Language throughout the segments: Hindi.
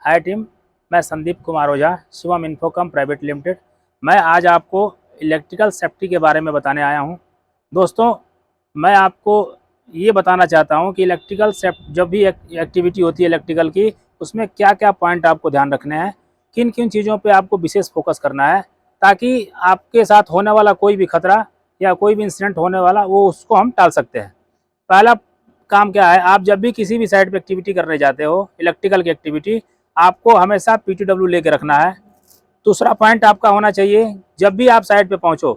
हाय टीम, मैं संदीप कुमार ओझा, शिवम इन्फोकम प्राइवेट लिमिटेड। मैं आज आपको इलेक्ट्रिकल सेफ्टी के बारे में बताने आया हूं। दोस्तों, मैं आपको ये बताना चाहता हूं कि इलेक्ट्रिकल जब भी एक्टिविटी होती है इलेक्ट्रिकल की, उसमें क्या क्या पॉइंट आपको ध्यान रखने हैं, किन किन चीज़ों पे आपको विशेष फोकस करना है, ताकि आपके साथ होने वाला कोई भी खतरा या कोई भी इंसिडेंट होने वाला वो उसको हम टाल सकते हैं। पहला काम क्या है, आप जब भी किसी भी साइट पे एक्टिविटी करने जाते हो इलेक्ट्रिकल की एक्टिविटी, आपको हमेशा पीटीडब्ल्यू लेके रखना है। दूसरा पॉइंट आपका होना चाहिए, जब भी आप साइट पे पहुंचो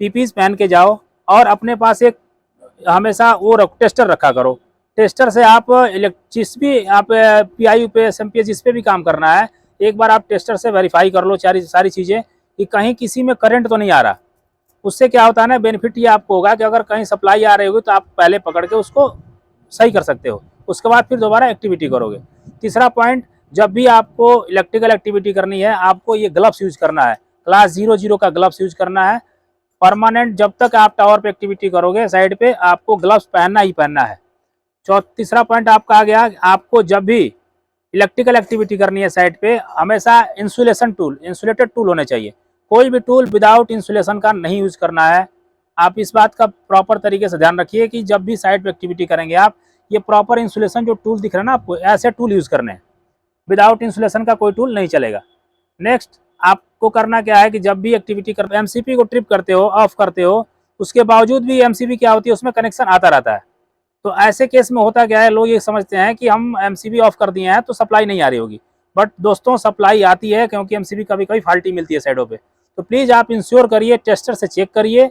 पीपीज पहन के जाओ और अपने पास एक हमेशा वो टेस्टर रखा करो। टेस्टर से आप जिस भी आप पीआई पे एसएमपी जिस पे भी काम करना है, एक बार आप टेस्टर से वेरीफाई कर लो सारी चीज़ें कि कहीं किसी में करंट तो नहीं आ रहा। उससे क्या होता है ना, बेनिफिट ये आपको होगा कि अगर कहीं सप्लाई आ रही होगी तो आप पहले पकड़ के उसको सही कर सकते हो, उसके बाद फिर दोबारा एक्टिविटी करोगे। तीसरा पॉइंट, जब भी आपको इलेक्ट्रिकल एक्टिविटी करनी है, आपको ये ग्लव्स यूज करना है। क्लास 00 का ग्लव्स यूज करना है परमानेंट। जब तक आप टावर पे एक्टिविटी करोगे साइड पे, आपको ग्लव्स पहनना ही पहनना है। तीसरा पॉइंट आपका आ गया, आपको जब भी इलेक्ट्रिकल एक्टिविटी करनी है साइड पे, हमेशा इंसुलेटेड टूल होने चाहिए। कोई भी टूल विदाउट इंसुलेशन का नहीं यूज करना है। आप इस बात का प्रॉपर तरीके से ध्यान रखिए कि जब भी साइड पे एक्टिविटी करेंगे आप, ये प्रॉपर इंसुलेशन जो टूल दिख रहा है ना आपको, ऐसे टूल यूज करने हैं। विदाउट इंसुलेशन का कोई टूल नहीं चलेगा। नेक्स्ट, आपको करना क्या है कि जब भी एक्टिविटी कर एमसीबी को ट्रिप करते हो, ऑफ करते हो, उसके बावजूद भी एमसीबी क्या होती है, उसमें कनेक्शन आता रहता है। तो ऐसे केस में होता क्या है, लोग ये समझते हैं कि हम एमसीबी ऑफ कर दिए हैं तो सप्लाई नहीं आ रही होगी। बट दोस्तों, सप्लाई आती है, क्योंकि एमसीबी कभी कभी फाल्टी मिलती है साइडों पे। तो प्लीज़ आप इंश्योर करिए, टेस्टर से चेक करिए।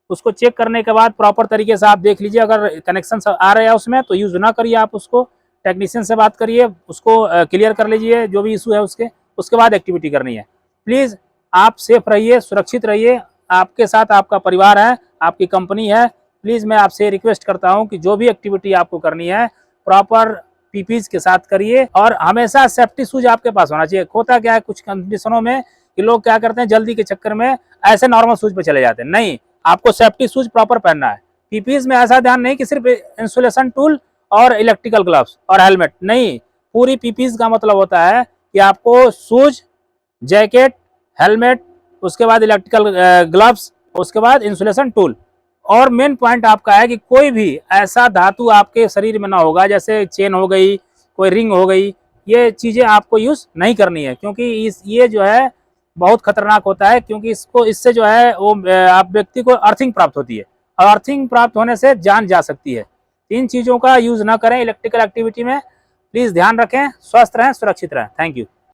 उसको चेक करने के बाद प्रॉपर तरीके से आप देख लीजिए, अगर कनेक्शन आ रहे हैं उसमें तो यूज़ ना करिए। आप उसको टेक्नीशियन से बात करिए, उसको क्लियर कर लीजिए जो भी इशू है उसके बाद एक्टिविटी करनी है। प्लीज़ आप सेफ रहिए, सुरक्षित रहिए। आपके साथ आपका परिवार है, आपकी कंपनी है। प्लीज़ मैं आपसे रिक्वेस्ट करता हूं कि जो भी एक्टिविटी आपको करनी है, प्रॉपर पीपीज के साथ करिए और हमेशा सेफ्टी शूज आपके पास होना चाहिए। होता क्या है कुछ कंडीशनों में कि लोग क्या करते हैं, जल्दी के चक्कर में ऐसे नॉर्मल शूज पे चले जाते हैं। नहीं, आपको सेफ्टी शूज प्रॉपर पहनना है। पीपीज में ऐसा ध्यान नहीं कि सिर्फ इंसुलेशन टूल और इलेक्ट्रिकल ग्लव्स और हेलमेट नहीं, पूरी पीपीज का मतलब होता है कि आपको शूज, जैकेट, हेलमेट, उसके बाद इलेक्ट्रिकल ग्लव्स, उसके बाद इंसुलेशन टूल। और मेन पॉइंट आपका है कि कोई भी ऐसा धातु आपके शरीर में ना होगा, जैसे चेन हो गई, कोई रिंग हो गई, ये चीज़ें आपको यूज़ नहीं करनी है, क्योंकि ये जो है बहुत खतरनाक होता है। क्योंकि इससे जो है वो आप व्यक्ति को अर्थिंग प्राप्त होती है और अर्थिंग प्राप्त होने से जान जा सकती है। इन चीज़ों का यूज़ ना करें इलेक्ट्रिकल एक्टिविटी में। प्लीज़ ध्यान रखें, स्वस्थ रहें, सुरक्षित रहें। Thank you.